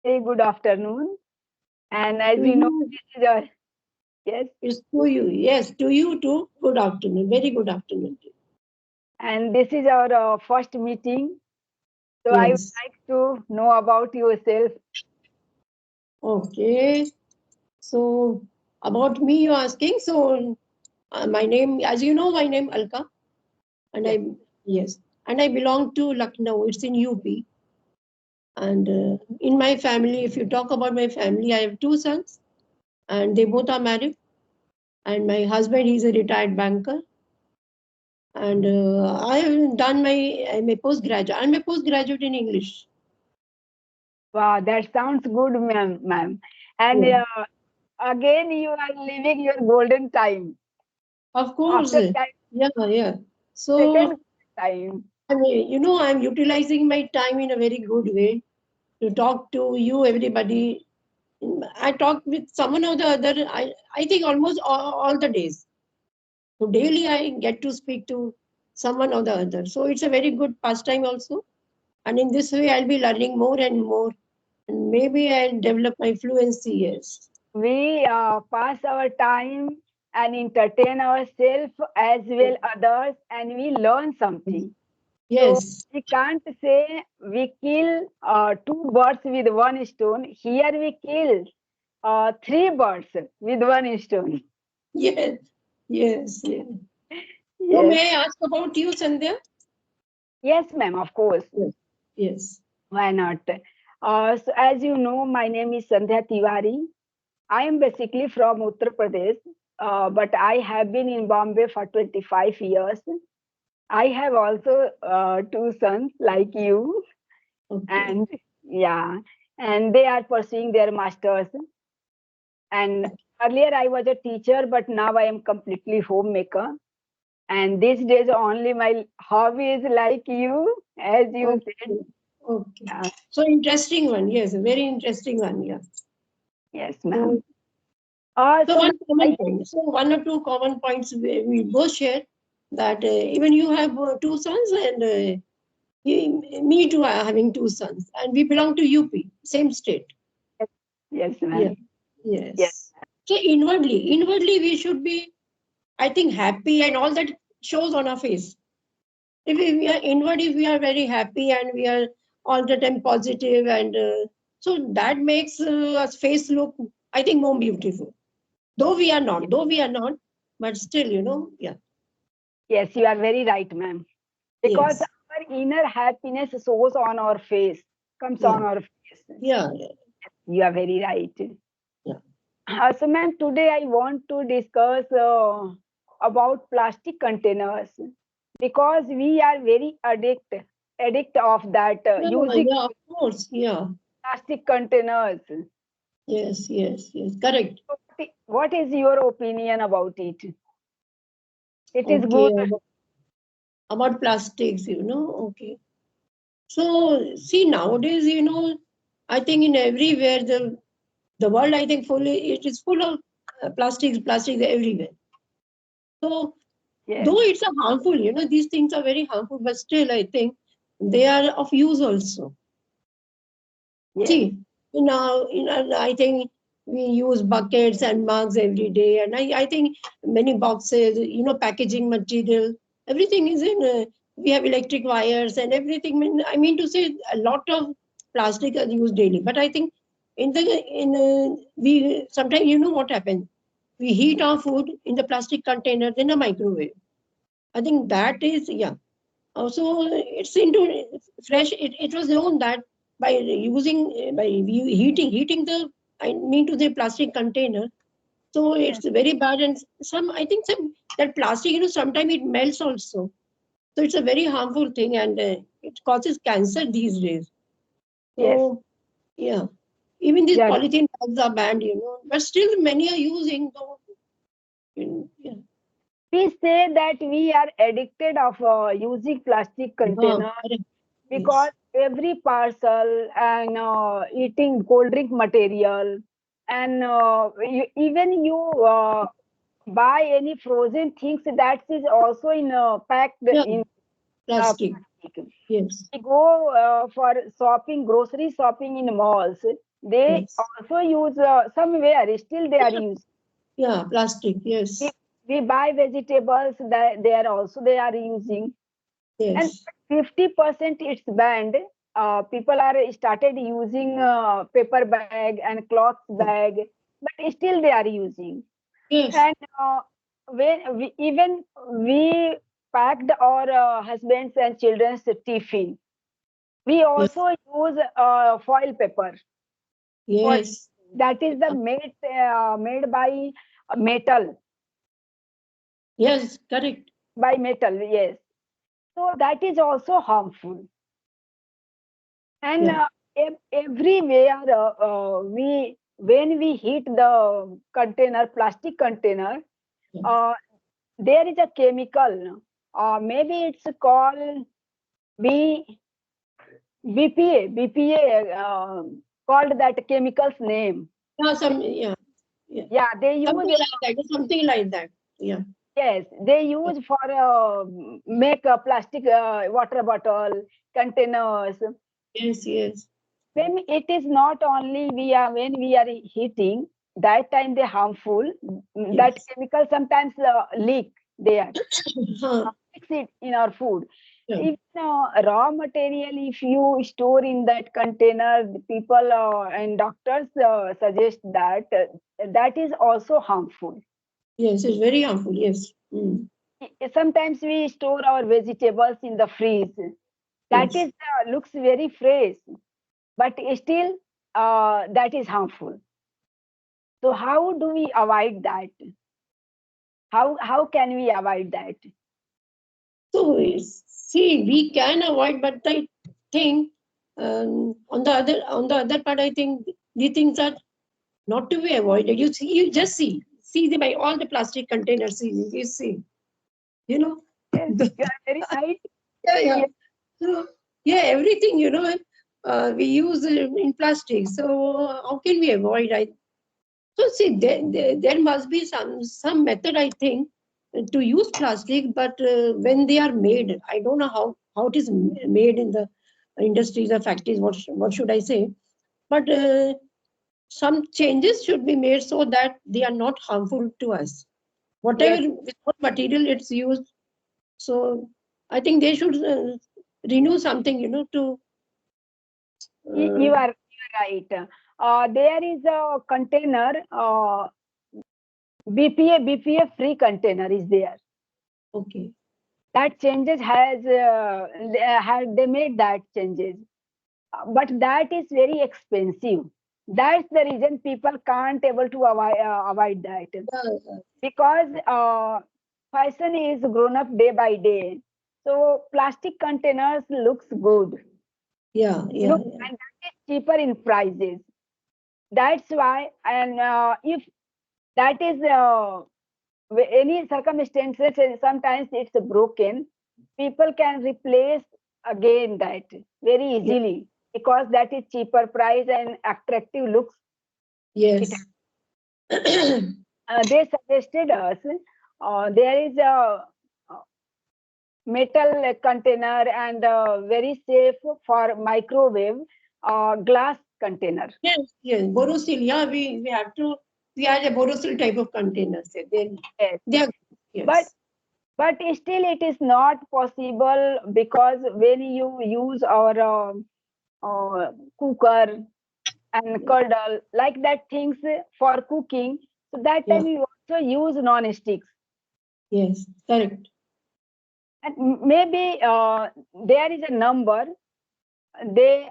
Very good afternoon. And as To you know, you, this is our yes, it's to you. Yes, to you too. Good afternoon. Very good afternoon. and this is our first meeting. So I would Yes. like to know about yourself. Okay. So about me, you're asking. So my name, as you know, my name Alka, and Yes. yes, and I belong to Lucknow. It's in UP. And in my family, if you talk about my family, I have two sons, and they both are married. And my husband, he's a retired banker. And I have done I'm a postgraduate. I'm a postgraduate in English. Wow, that sounds good, ma'am. And Yeah. again, you are living your golden time Of course. after that Yeah. So, second time. I mean, I'm utilizing my time in a very good way to talk to you, everybody. I talk with someone or the other, I think almost all the days. So, daily I get to speak to someone or the other. So, it's a very good pastime also. And in this way, I'll be learning more and more. And maybe I'll develop my fluency, yes. We pass our time and entertain ourselves as well others, and we learn something. So Yes, we can't say we kill two birds with one stone. Here we kill three birds with one stone. yes, yes. So, Yes, may I ask about you, Sandhya? yes, ma'am. Of course. Yes. Yes. Why not? So as you know, my name is Sandhya Tiwari. I am basically from Uttar Pradesh, but I have been in Bombay for 25 years. I have also two sons like you, Okay. and yeah, and they are pursuing their masters. And earlier I was a teacher, but now I am completely homemaker. And these days only my hobby is like you, as you said. Okay. Okay. Yeah, So interesting one. Yes, a very interesting one. Yeah. yes, So, ma'am. so So one I, common point. So one or two common points we both share that even you have two sons and me too are having two sons and we belong to UP, same state. yes, Yeah. ma'am. Yes, Yes. So inwardly we should be, I think, happy and all that shows on our face. If we are inward, if we are very happy and we are all the time positive and so that makes us face look, I think, more beautiful. Though we are not, but still, yeah. yes, you are very right, ma'am. Because Yes. our inner happiness shows on our face, comes Yeah. on our face. Yeah. You are very right. Yeah. So, ma'am, today I want to discuss about plastic containers because we are very addict of that Yeah. using Yeah. Of course. Yeah. plastic containers. Yes. Correct. So what is your opinion about it? It is Okay. good. About plastics, Okay. So see nowadays, I think in everywhere the world, I think, fully it is full of plastics everywhere. So Yes, though it's a harmful, these things are very harmful, but still I think they are of use also. yes, See, I think we use buckets and mugs every day, and I think many boxes, packaging material, everything is in. We have electric wires and everything. I mean to say, a lot of plastic are used daily. But I think we sometimes what happens. We heat our food in the plastic containers in a microwave. I think that is, yeah. Also, it's into fresh. It was known that by heating the, I mean to say, plastic container. So yes, it's very bad, and I think some that plastic, sometimes it melts also. So it's a very harmful thing, and it causes cancer these days. yes. So yeah, even these Yeah. polythene bags are banned, but still many are using. Though, yeah, We say that we are addicted of using plastic yeah, containers correct. because Yes, every parcel and eating cold drink material and even you buy any frozen things that is also in packed yeah, in plastic. plastic. Yes. We go for shopping, grocery shopping in malls. They Yes. also use somewhere, still they are using. Yeah, plastic. We, Yes. we buy vegetables that they are also they are using, and Yes. 50% it's banned. People are started using paper bag and cloth bag, but still they are using. Yes. And when we, even we packed our husbands and children's tiffin, we Yes. also use foil paper for Yes. that is the made by metal, Yes. Correct. yes. So that is also harmful. And Yeah. everywhere we when we heat the container, plastic container, Yeah. uh, there is a chemical. Maybe it's called B, BPA, called that chemical's name. Yeah. Some. Yeah. Yeah. Yeah, they use, Something like that. Something like that. Yeah. yes, they use for make a plastic water bottle containers. Yes. Yes. When it is not only we are when we are heating, that time they harmful. That Yes. chemical sometimes leak there, Huh. fix it in our food. Yeah. If raw material, if you store in that container, the people and doctors suggest that that is also harmful. Yes. It's very harmful. Yes. Mm. Sometimes we store our vegetables in the freeze. That Yes. is looks very fresh, but still that is harmful. So how do we avoid that? How can we avoid that? So see, we can avoid, but I think on the other part, I think the things are not to be avoided. You see, you just see the by all the plastic containers. You see, you know, Yes, the, you are very right. yeah, yeah. Yes, So yeah, everything we use in plastic. So how can we avoid? So see, there must be some method, I think, to use plastic, but when they are made, I don't know how it is made in the industries or factories. What should I say? But some changes should be made so that they are not harmful to us. yes, Whatever with what material it's used, so I think they should renew something, to. Uh, you are right. There is a container, BPA free container is there. okay. That changes has they made that changes, but that is very expensive. That's the reason people can't able to avoid that, Yeah, because fashion is grown up day by day. So plastic containers looks good, yeah, yeah, yeah. and that is cheaper in prices. That's why, and if that is any circumstances, sometimes it's broken, people can replace again that very Yeah. easily, because that is cheaper price and attractive looks it Yes. they suggested us there is a metal container and very safe for microwave glass container. Yes, yes, Borosil. Yeah, we have to. We had a Borosil type of containers. Yes, They are but yes, still it is not possible, because when you use our cooker and yeah, curdle like that things for cooking, so that yeah, time you also use non-sticks. yes, correct. And maybe there is a number they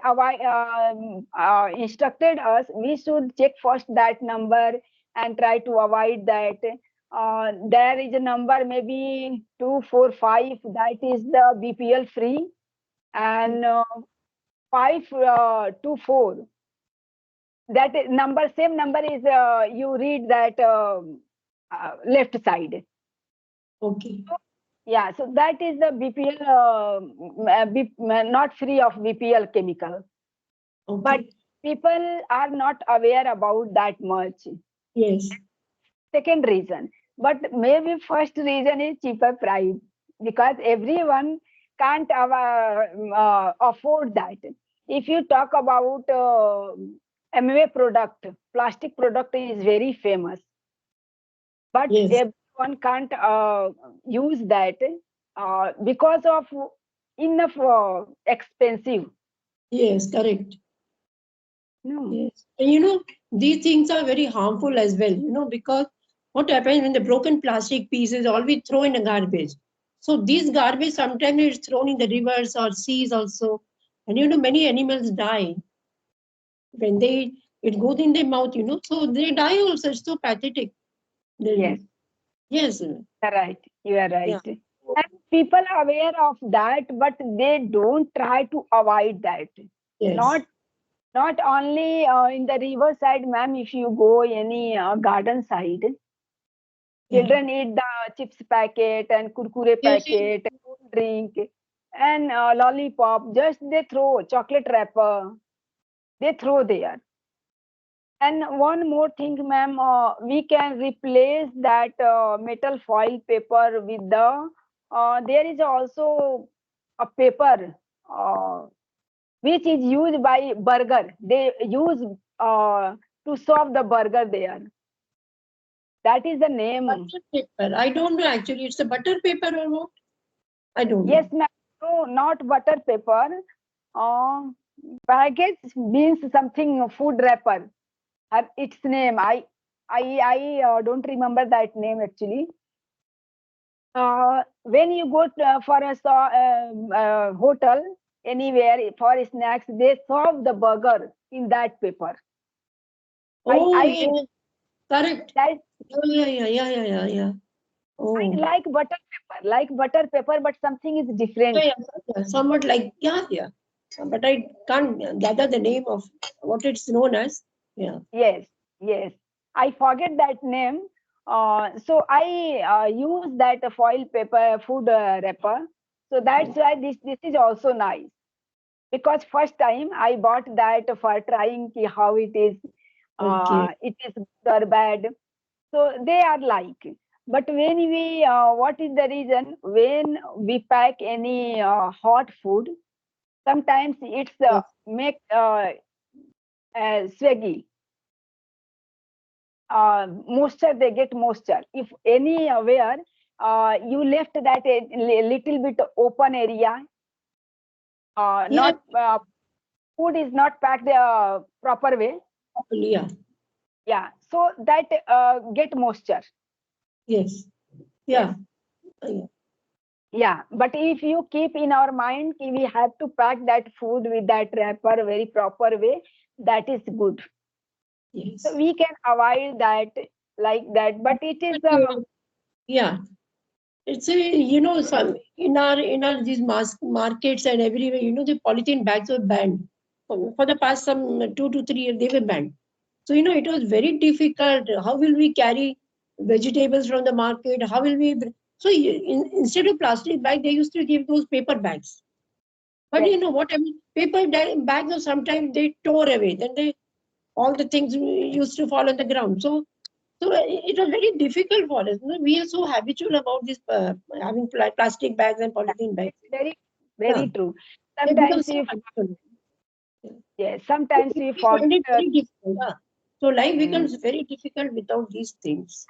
instructed us we should check first that number and try to avoid that. There is a number maybe 245, that is the BPL free, and 524, number, same number is you read that left side. Okay, Yeah, so that is the BPL, not free of BPL chemical. But okay, people are not aware about that much. yes, Second reason, but maybe first reason is cheaper price, because everyone can't afford that. If you talk about MA product, plastic product is very famous, but Yes, everyone can't use that because of enough expensive. yes, correct. No. Yes. And these things are very harmful as well, because what happens when the broken plastic pieces all we throw in the garbage. So these garbage sometimes is thrown in the rivers or seas also. And many animals die when it goes in their mouth, so they die also. It's so pathetic. Yes, Yes. you're right. You are Yeah. right. And people are aware of that, but they don't try to avoid that. Yes. Not not only in the river side, ma'am. If you go any garden side, Yeah. children eat the chips packet and kurkure Yes. Yes. packet, cold drink, and lollipop. Just they throw chocolate wrapper. They throw there. And one more thing, ma'am, we can replace that metal foil paper with the. There is also a paper which is used by burger. They use to serve the burger there. That is the name. Butter paper. I don't know actually. It's a butter paper or what? I don't Yes, know. ma'am. No, not butter paper. Uh, Package means something food wrapper. Its name. I don't remember that name actually. When you go for a hotel anywhere for snacks, they serve the burger in that paper. Oh, I yeah. Correct. that Oh, yeah, yeah, yeah, yeah, yeah, yeah. Oh, like butter paper, but something is yeah, different. yeah, yeah. Somewhat like, yeah, yeah. But I can't gather the name of what it's known as. Yeah. Yes, yes. I forget that name. So I use that foil paper food wrapper. So that's why this is also nice, because first time I bought that for trying how it is. Okay. It is good or bad. So they are like. But when we, what is the reason? When we pack any hot food, sometimes it's Yes. make swaggy. Moisture, they get moisture. If anywhere you left that a little bit open area, Yeah, not food is not packed proper way. yeah. Yeah, so that get moisture. Yes. Yes. Yeah. Yeah. Yeah, but if you keep in our mind we have to pack that food with that wrapper very proper way, that is good. So Yes. we can avoid that like that. But it is But, yeah. It's a, some in our these markets and everywhere, the polythene bags were banned for the past some 2 to 3 years. They were banned. So it was very difficult. How will we carry vegetables from the market? How will we? So instead of plastic bag, they used to give those paper bags. But yes, you know what I mean? Paper bags are sometimes they tore away. Then they all the things used to fall on the ground. So it was very difficult for us. We are so habitual about this having plastic bags and polythene bags. it's very Yeah, very true. they become Sometimes so we habitual. Yeah. yes, So sometimes we we find forget. it very difficult. Yeah. So life Mm, becomes very difficult without these things.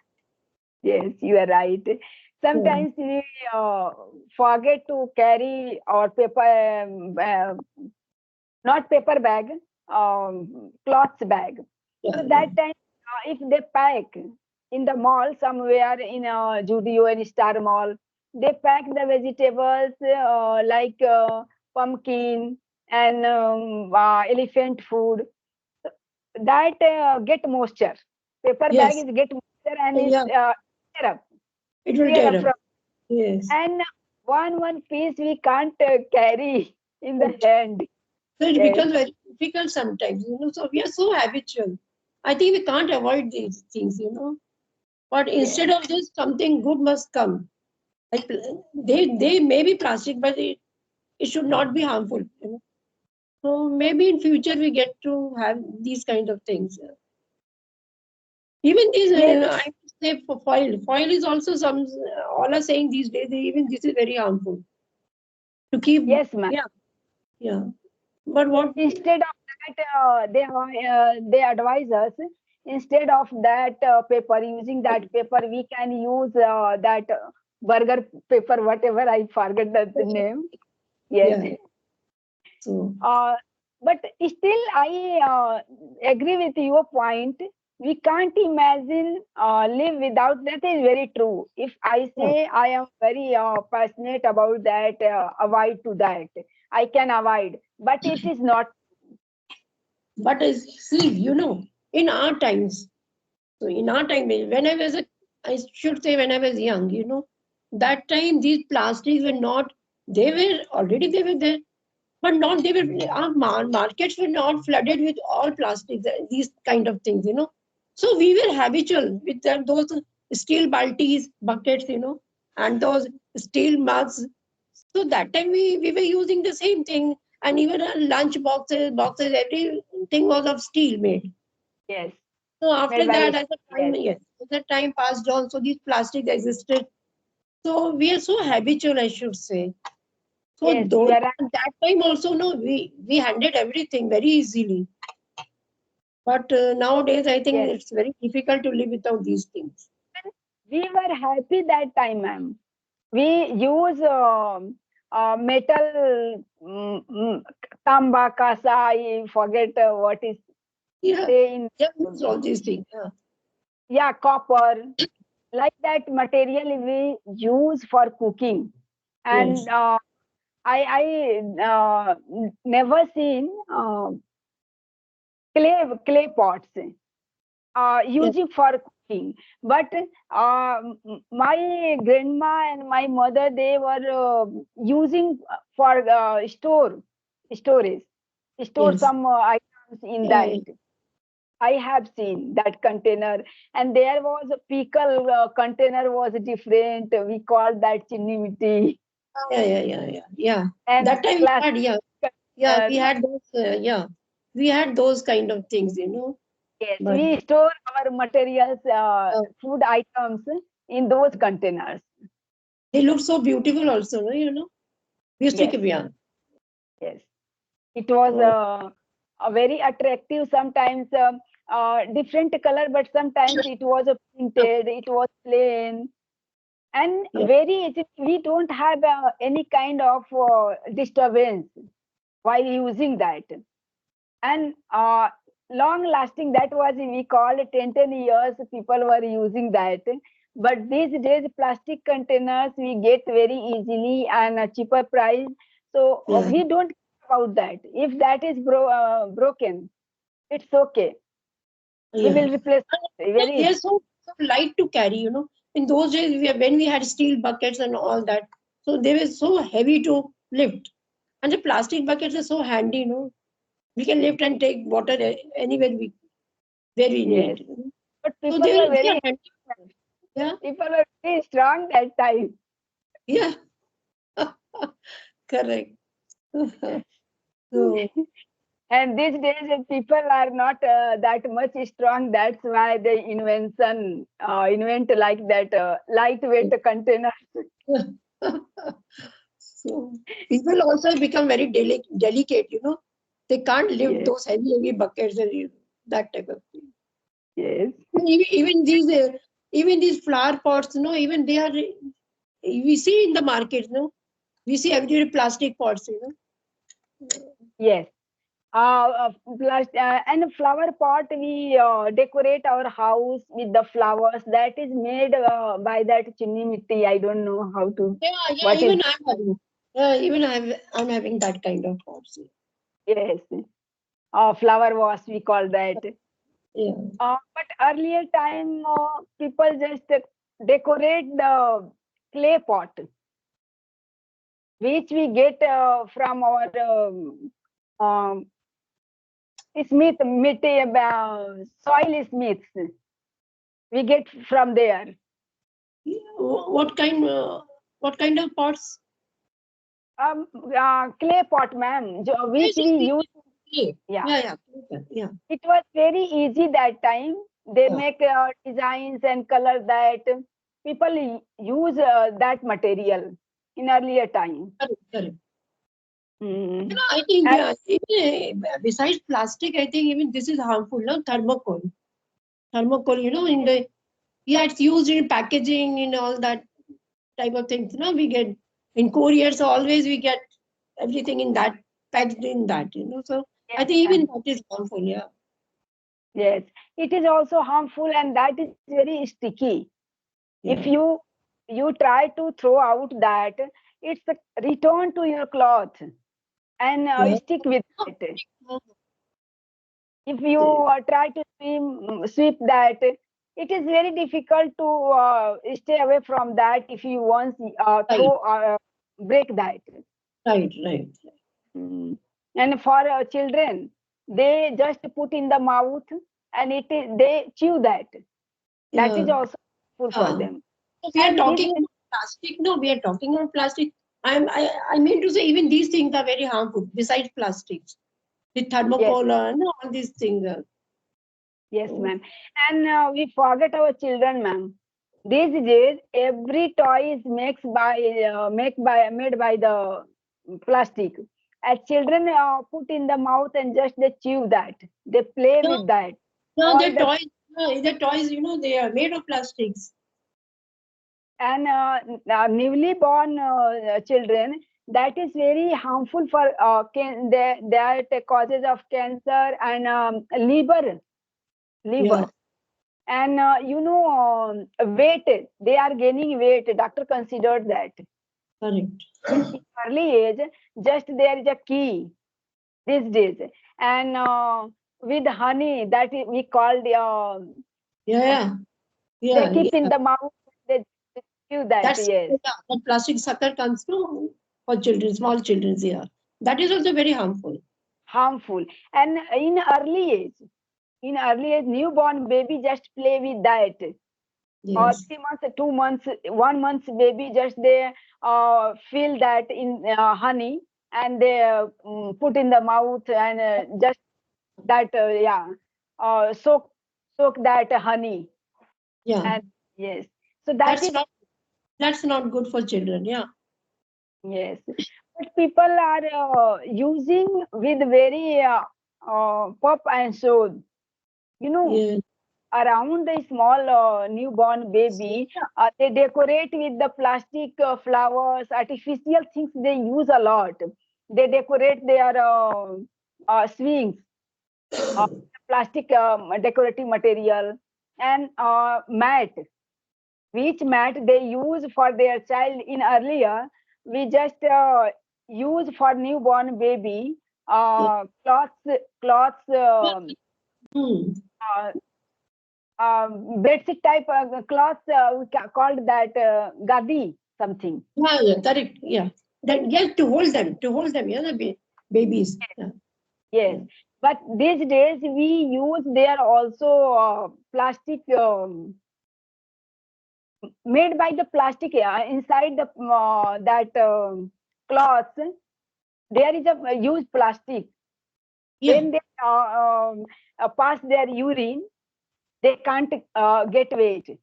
yes, you are right. Yeah. Sometimes we uh, forget to carry our paper, not paper bag, cloth bag. Yeah. So Yeah. that time, if they pack in the mall somewhere in a Judio and Star Mall, they pack the vegetables like pumpkin and elephant food. That get moisture. Paper bag Yes. is get moisture and is Yeah. tear up, It will tear tear up up. from. Yes. And one piece we can't carry in the Right. hand. So it Yes, becomes very difficult sometimes. So we are so habitual. I think we can't avoid these things. But yes, instead of this, something good must come. Like they may be plastic, but it should not be harmful. So maybe in future we get to have these kind of things. Even these, yes, I would say for foil. Foil is also some. All are saying these days. Even this is very harmful to keep. yes, ma'am. Yeah, yeah. But what? Instead of that they advise us, instead of that paper, using that paper, we can use that burger paper, whatever, I forget the name. Yes. Yeah. So Uh, but still, I agree with your point. We can't imagine live without that. Is very true. If I yeah. say I am very passionate about that, avoid to that, I can avoid, but it is not. But see, in our times, so in our time, when I should say when I was young, that time these plastics were not, they were there, but not they were, our markets were not flooded with all plastics, these kind of things, So we were habitual with those steel baltis, buckets, and those steel mugs. So that time we were using the same thing, and even our lunch boxes, everything was of steel made. Yes, So made after by that, it. Yes, as the time passed on, so these plastics existed. So we are so habitual, I should say. So yes, you those are right. at that time also, no, we handled everything very easily. But nowadays, I think Yes, it's very difficult to live without these things. we were happy that time, ma'am. We use metal, tamba, kasa. I forget what is Yeah, say in, yeah, it's all these things. Yeah, yeah, copper, like that material we use for cooking. And yes, I never seen clay pots yeah, using for cooking. But my grandma and my mother, they were using for storage, store yes. some items in Yeah, that. yeah, I have seen that container, and there was a pickle container was different. We called that chinni mitti, yeah, yeah, yeah, yeah. Yeah. and That time we plastic had, yeah, yeah, we container. had those, yeah, we had those kind of things, Yes, But we store our materials, uh, food items in those containers. they look so beautiful also, no. We used to Yes, keep, yeah. yes. It was So, a very attractive. Sometimes different color, but sometimes it was a printed. It was plain and yeah, very. We don't have any kind of disturbance while using that, and long lasting. That was, we called 10 years. People were using that. But these days, plastic containers we get very easily and a cheaper price. So yeah, we don't care about that. If that is broken, it's okay. We yeah. will replace it very They are easy. so light to carry, In those days, when we had steel buckets and all that, so they were so heavy to lift. And the plastic buckets are so handy, We can lift and take water anywhere where we Yes. need. But So people were they are very, handy. Yeah, people were very strong that time. yeah, correct. So And these days, people are not that much strong. That's why they invent like that lightweight container. so people also become very delicate, They can't lift Yes, those heavy buckets and that type of thing. yes, Even these flower pots, even they are, we see in the market, we see everywhere plastic pots, yes. And a flower pot, we decorate our house with the flowers. That is made by that chinni mitti. I don't know how to. Yeah, yeah, What is? even I'm having that kind of pots. Yes. Flower wash, we call that. Yeah, But earlier time, people just decorate the clay pot, which we get from our um, soil smiths. We get from there. yeah. What kind of pots? Clay pot, ma'am, Yes, which yes, we yes, use. yes. Yeah, Yeah, yeah, yeah, it was very easy that time. They yeah. make designs and color that people use that material in earlier time. Correct, correct. Mm. I think, And besides plastic, I think even this is harmful. No, thermocol. Thermocol, in the, yeah, it's used in packaging, in all that type of things. We get in couriers, always we get everything in that, packed in that. So I yes, think even ma'am. that is harmful. Yeah. Yes, it is also harmful, and that is very sticky. If Yeah. you try to throw out that, it's a return to your cloth and Yeah. stick with it. Oh, If you the- try to sweep that, it is very difficult to stay away from that if you once Right, throw break that. right, right. Mm. And for children, they just put in the mouth and they chew that. That is Yeah. also good for Yeah. them. So we are And this talking is about plastic. No, we are talking about plastic. I mean to say even these things are very harmful. Besides plastics, the yes, thermocol, all these things. yes, So, ma'am. And we forget our children, ma'am. These days, every toy is made by the plastic. As children put in the mouth and just they chew that. They play yeah, with that. yeah, All the the toys. The toys, they are made of plastics. and newly born children, that is very harmful for that causes of cancer and liver Yeah, and weight. They are gaining weight. Doctor considered that correct. in early age. Just there is a key these days, and with honey that we called Yeah, they yeah, keep in yeah. the mouth. They chew that. That's, Yes. yeah, that plastic sucker comes to for children, small children. Yeah, that is also very harmful. Harmful. And in early age newborn baby just play with that, or Yes. 3 months, 2 months, 1 month baby just they feel that in honey and they put in the mouth and just that yeah soak that honey. Yeah, And yes, so that that's is not that's not good for children. Yeah. yes, but people are using with very pop and so you know Yeah. around a small newborn baby, they decorate with the plastic flowers, artificial things they use a lot. They decorate their swings, uh, plastic decorative material, and mat, which mat they use for their child in earlier. We just use for newborn baby Yeah. cloths Hmm. uh, bedsheet type cloth called that gadi something. Yeah, yeah, correct. Yeah. That, yes, to hold them, yeah, the babies. Yeah. Yes, Yeah. but these days we use there also plastic made by the plastic inside the that cloth. There is a used plastic. Yeah. When they pass their urine, they can't get weight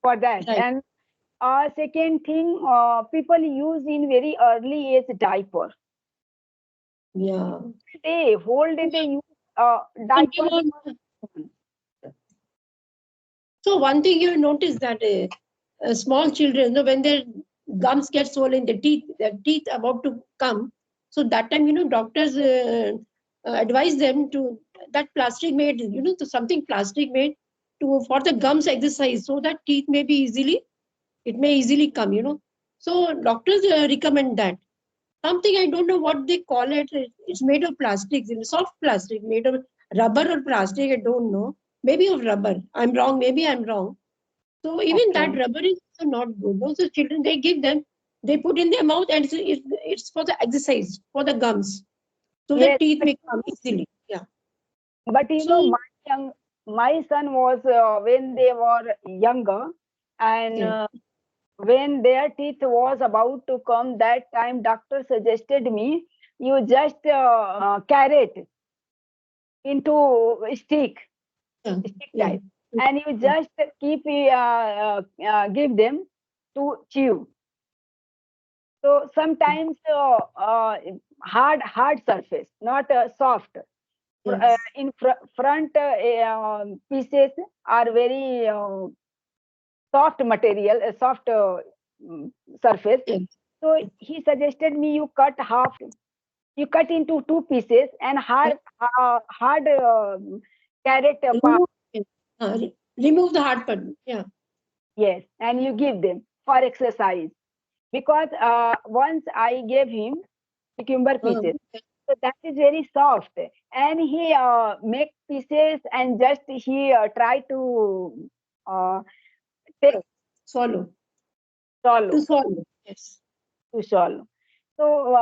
for that. Right. And second thing, people use in very early age diaper. Yeah. Whole day they use One thing diaper. So one thing you notice that small children, when their gums get swollen, their teeth about to come. So that time, doctors advise them to that plastic made, to something plastic made to for the gums exercise, so that teeth may be easily it may easily come. So doctors recommend that. Something I don't know what they call it. It's made of plastic, soft plastic, made of rubber or plastic. I don't know. Maybe of rubber. I'm wrong. Maybe I'm wrong. So even that Okay. rubber is also not good. Those are children, they give them, they put in their mouth, and it's for the exercise, for the gums, so the Yes, teeth may come easily. Yeah. but So my son was when they were younger, and yeah, when their teeth was about to come, that time doctor suggested me you just carrot into yeah, stick yeah, type, and you just give them to chew. So sometimes hard surface, not soft. Yes. In front pieces are very soft material, a soft mm, surface. Yes. So he suggested me you cut into two pieces and hard carrot part. Remove, yes. Remove the hard part. Yeah. Yes, and you give them for exercise. Because once I gave him cucumber pieces, Okay. so that is very soft, and he make pieces and just he try to uh, take Swallow. To swallow swallow. Yes. to swallow. So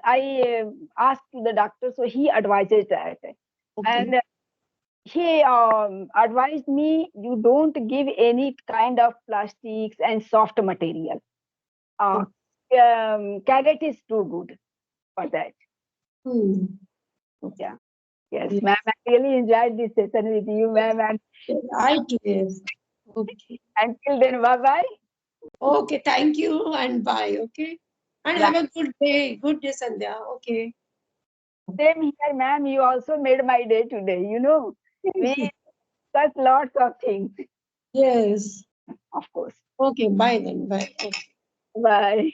I asked the doctor, so he advises that, Okay. and he advised me you don't give any kind of plastics and soft material. Uh, Okay. carrot is too good for that. Hmm. Yeah. Yes, Yes. ma'am. I really enjoyed this session with you, ma'am. And Yes. I too. Yes. Okay. until then, bye bye. Okay. Thank you and bye. Okay. And Yeah. have a good day. Good day, Sandhya. Okay. Same here, ma'am. You also made my day today. We Thank you. discussed lots of things, Yes. of course. Okay. Bye then. Bye. Okay. Bye.